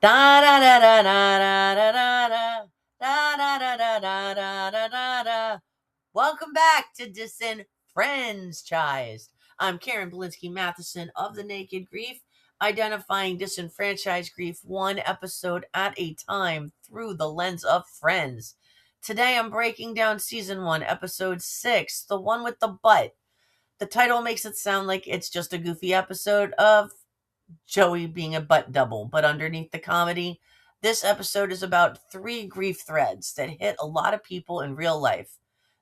Da da da da da da da da da da da da da da da da da. Welcome back to disenFRIENDSchised. I'm Karen Bulinski Mathison of The Naked Grief, identifying disenfranchised grief one episode at a time through the lens of friends. Today I'm breaking down season 1, episode 6, the one with the butt. The title makes it sound like it's just a goofy episode of Joey being a butt double, but underneath the comedy, this episode is about 3 grief threads that hit a lot of people in real life.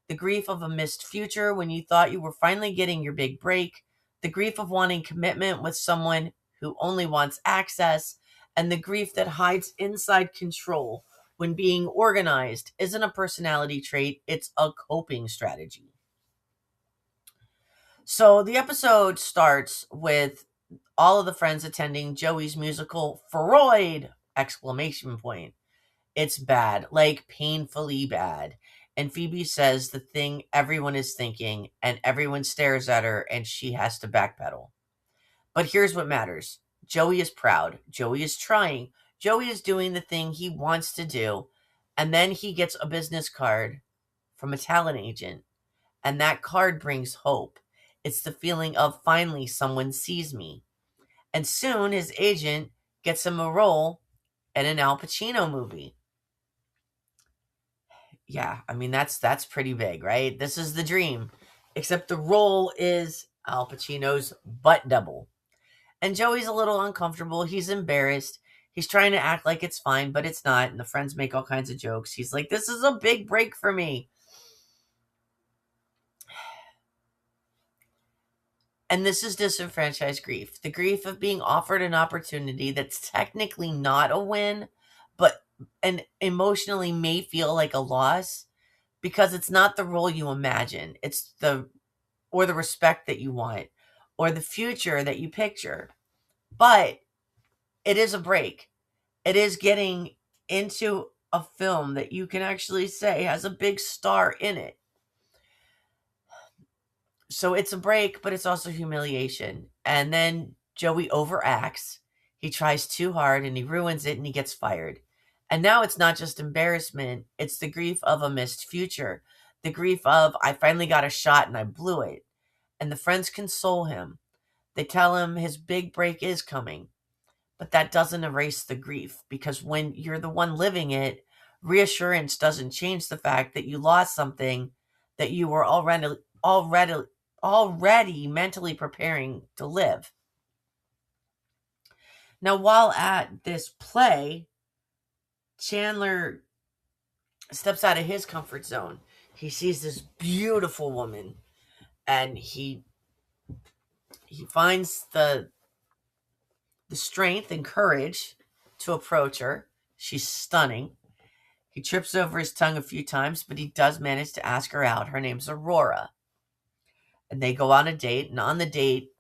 The grief of a missed future when you thought you were finally getting your big break, the grief of wanting commitment with someone who only wants access, and the grief that hides inside control when being organized isn't a personality trait, it's a coping strategy. So the episode starts with all of the friends attending Joey's musical Freud! Exclamation point. It's bad, like painfully bad. And Phoebe says the thing everyone is thinking, and everyone stares at her, and she has to backpedal. But here's what matters. Joey is proud. Joey is trying. Joey is doing the thing he wants to do. And then he gets a business card from a talent agent. And that card brings hope. It's the feeling of finally someone sees me. And soon his agent gets him a role in an Al Pacino movie. Yeah, I mean, that's pretty big, right? This is the dream. Except the role is Al Pacino's butt double. And Joey's a little uncomfortable. He's embarrassed. He's trying to act like it's fine, but it's not. And the friends make all kinds of jokes. He's like, this is a big break for me. And this is disenfranchised grief. The grief of being offered an opportunity that's technically not a win, but and emotionally may feel like a loss because it's not the role you imagine. It's the respect that you want or the future that you picture. But it is a break. It is getting into a film that you can actually say has a big star in it. So it's a break, but it's also humiliation. And then Joey overacts. He tries too hard and he ruins it and he gets fired. And now it's not just embarrassment. It's the grief of a missed future. The grief of, I finally got a shot and I blew it. And the friends console him. They tell him his big break is coming. But that doesn't erase the grief. Because when you're the one living it, reassurance doesn't change the fact that you lost something that you were already mentally preparing to live. Now, while at this play, Chandler steps out of his comfort zone. He sees this beautiful woman and he finds the strength and courage to approach her. She's stunning. He trips over his tongue a few times, but he does manage to ask her out. Her name's Aurora. And they go on a date, and on the date,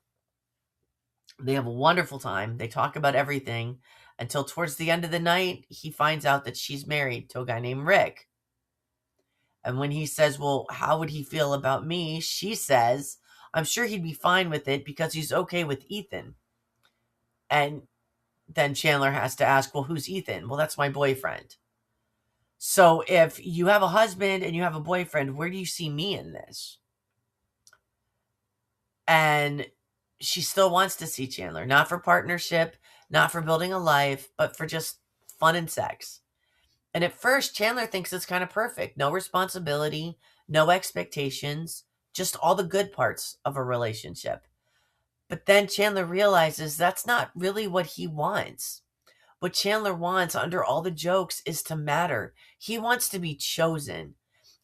they have a wonderful time. They talk about everything until towards the end of the night, he finds out that she's married to a guy named Rick. And when he says, well, how would he feel about me? She says, I'm sure he'd be fine with it because he's okay with Ethan. And then Chandler has to ask, well, who's Ethan? Well, that's my boyfriend. So if you have a husband and you have a boyfriend, where do you see me in this? And she still wants to see Chandler, not for partnership, not for building a life, but for just fun and sex. And at first, Chandler thinks it's kind of perfect. No responsibility, no expectations, just all the good parts of a relationship. But then Chandler realizes that's not really what he wants. What Chandler wants under all the jokes is to matter. He wants to be chosen.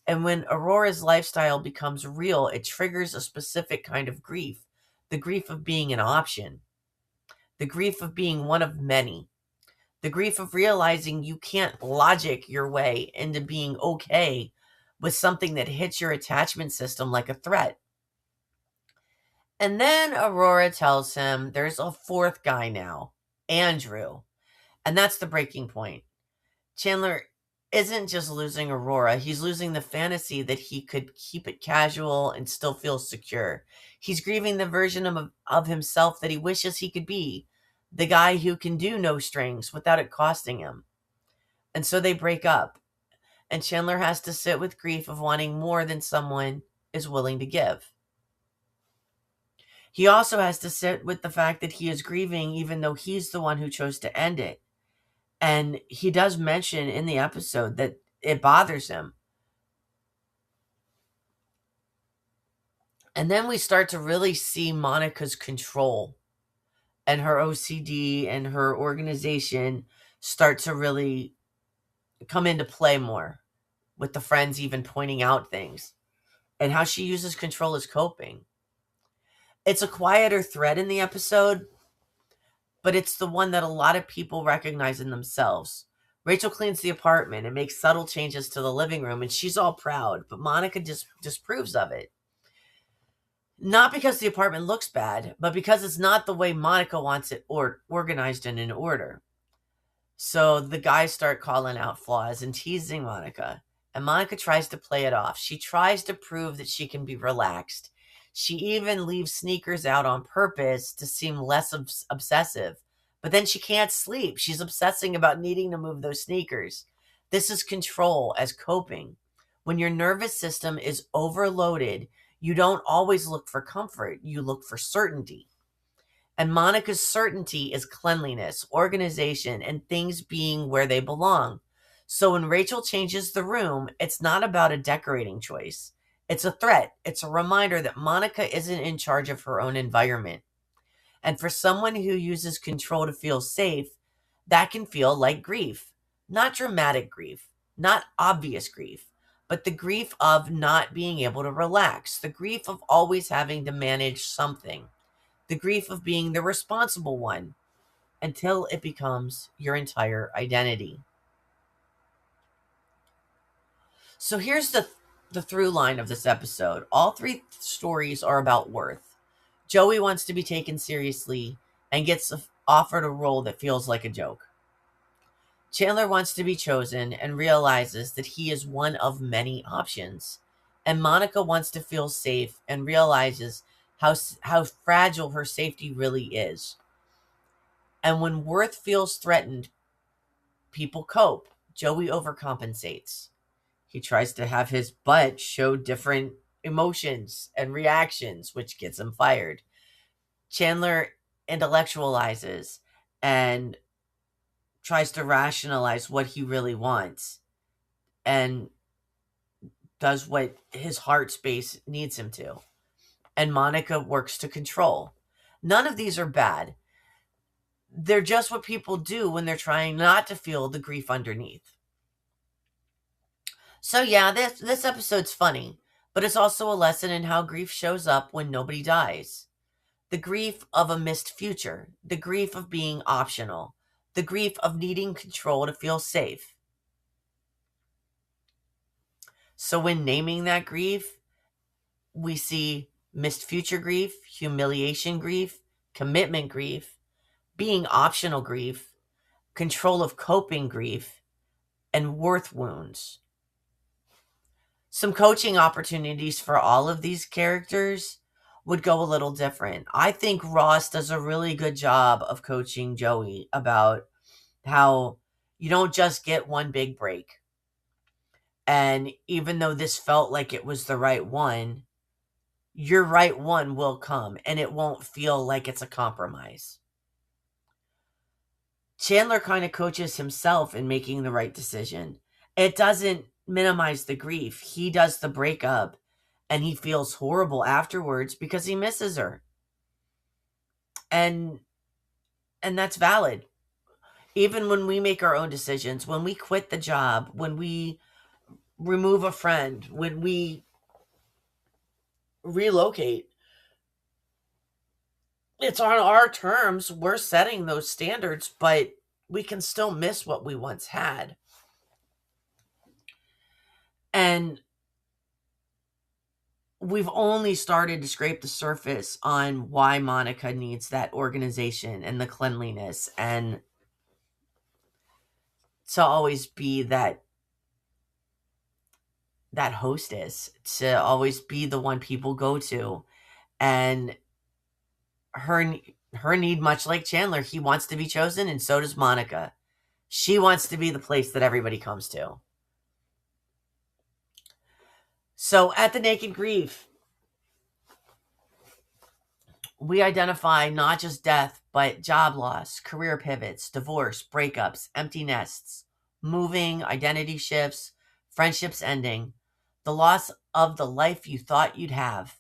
And when Aurora's lifestyle becomes real, it triggers a specific kind of grief. The grief of being an option. The grief of being one of many. The grief of realizing you can't logic your way into being okay with something that hits your attachment system like a threat. And then Aurora tells him there's a 4th guy now, Andrew. And that's the breaking point. Chandler isn't just losing Aurora, he's losing the fantasy that he could keep it casual and still feel secure. He's grieving the version of himself that he wishes he could be. the guy who can do no strings without it costing him. And so they break up, and Chandler has to sit with grief of wanting more than someone is willing to give. He also has to sit with the fact that he is grieving even though he's the one who chose to end it. And he does mention in the episode that it bothers him. And then we start to really see Monica's control, and her OCD and her organization start to really come into play more, with the friends even pointing out things and how she uses control as coping. It's a quieter thread in the episode, but it's the one that a lot of people recognize in themselves. Rachel cleans the apartment and makes subtle changes to the living room, and she's all proud, but Monica just disapproves of it. Not because the apartment looks bad, but because it's not the way Monica wants it organized and in order. So the guys start calling out flaws and teasing Monica, and Monica tries to play it off. She tries to prove that she can be relaxed. She even leaves sneakers out on purpose to seem less obsessive. But then she can't sleep. She's obsessing about needing to move those sneakers. This is control as coping. When your nervous system is overloaded, you don't always look for comfort. You look for certainty. And Monica's certainty is cleanliness, organization, and things being where they belong. So when Rachel changes the room, it's not about a decorating choice. It's a threat. It's a reminder that Monica isn't in charge of her own environment. And for someone who uses control to feel safe, that can feel like grief. Not dramatic grief, not obvious grief, but the grief of not being able to relax, the grief of always having to manage something, the grief of being the responsible one until it becomes your entire identity. So here's the through line of this episode. All three stories are about worth. Joey wants to be taken seriously and gets offered a role that feels like a joke. Chandler wants to be chosen and realizes that he is one of many options. And Monica wants to feel safe and realizes how fragile her safety really is. And when worth feels threatened, people cope. Joey overcompensates. He tries to have his butt show different emotions and reactions, which gets him fired. Chandler intellectualizes and tries to rationalize what he really wants and does what his heart space needs him to. And Monica works to control. None of these are bad. They're just what people do when they're trying not to feel the grief underneath. So yeah, this episode's funny, but it's also a lesson in how grief shows up when nobody dies. The grief of a missed future, the grief of being optional, the grief of needing control to feel safe. So when naming that grief, we see missed future grief, humiliation grief, commitment grief, being optional grief, control of coping grief, and worth wounds. Some coaching opportunities for all of these characters would go a little different. I think Ross does a really good job of coaching Joey about how you don't just get one big break. And even though this felt like it was the right one, your right one will come and it won't feel like it's a compromise. Chandler kind of coaches himself in making the right decision. It doesn't minimize the grief. He does the breakup and he feels horrible afterwards because he misses her. And that's valid. Even when we make our own decisions, when we quit the job, when we remove a friend, when we relocate, it's on our terms. We're setting those standards, but we can still miss what we once had. And we've only started to scrape the surface on why Monica needs that organization and the cleanliness and to always be that hostess, to always be the one people go to. And her her need, much like Chandler, he wants to be chosen, and so does Monica. She wants to be the place that everybody comes to. So at the Naked Grief, we identify not just death, but job loss, career pivots, divorce, breakups, empty nests, moving, identity shifts, friendships ending, the loss of the life you thought you'd have.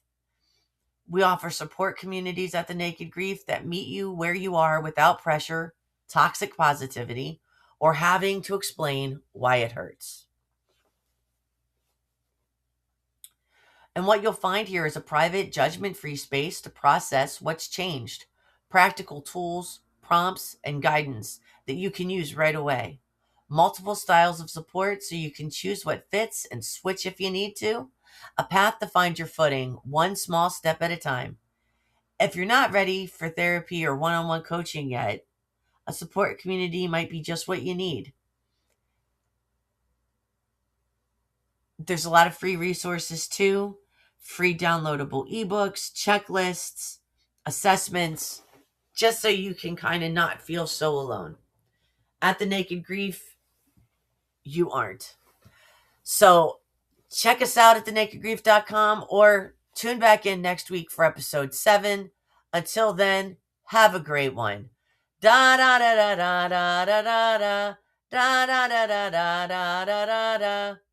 We offer support communities at the Naked Grief that meet you where you are without pressure, toxic positivity, or having to explain why it hurts. And what you'll find here is a private, judgment-free space to process what's changed, practical tools, prompts, and guidance that you can use right away. Multiple styles of support so you can choose what fits and switch if you need to. A path to find your footing, one small step at a time. If you're not ready for therapy or one-on-one coaching yet, a support community might be just what you need. There's a lot of free resources too, free downloadable ebooks, checklists, assessments, just so you can kind of not feel so alone. At the Naked Grief, you aren't. So check us out at thenakedgrief.com or tune back in next week for episode 7. Until then, have a great one. Da da da da da da da da da da da da da da da da.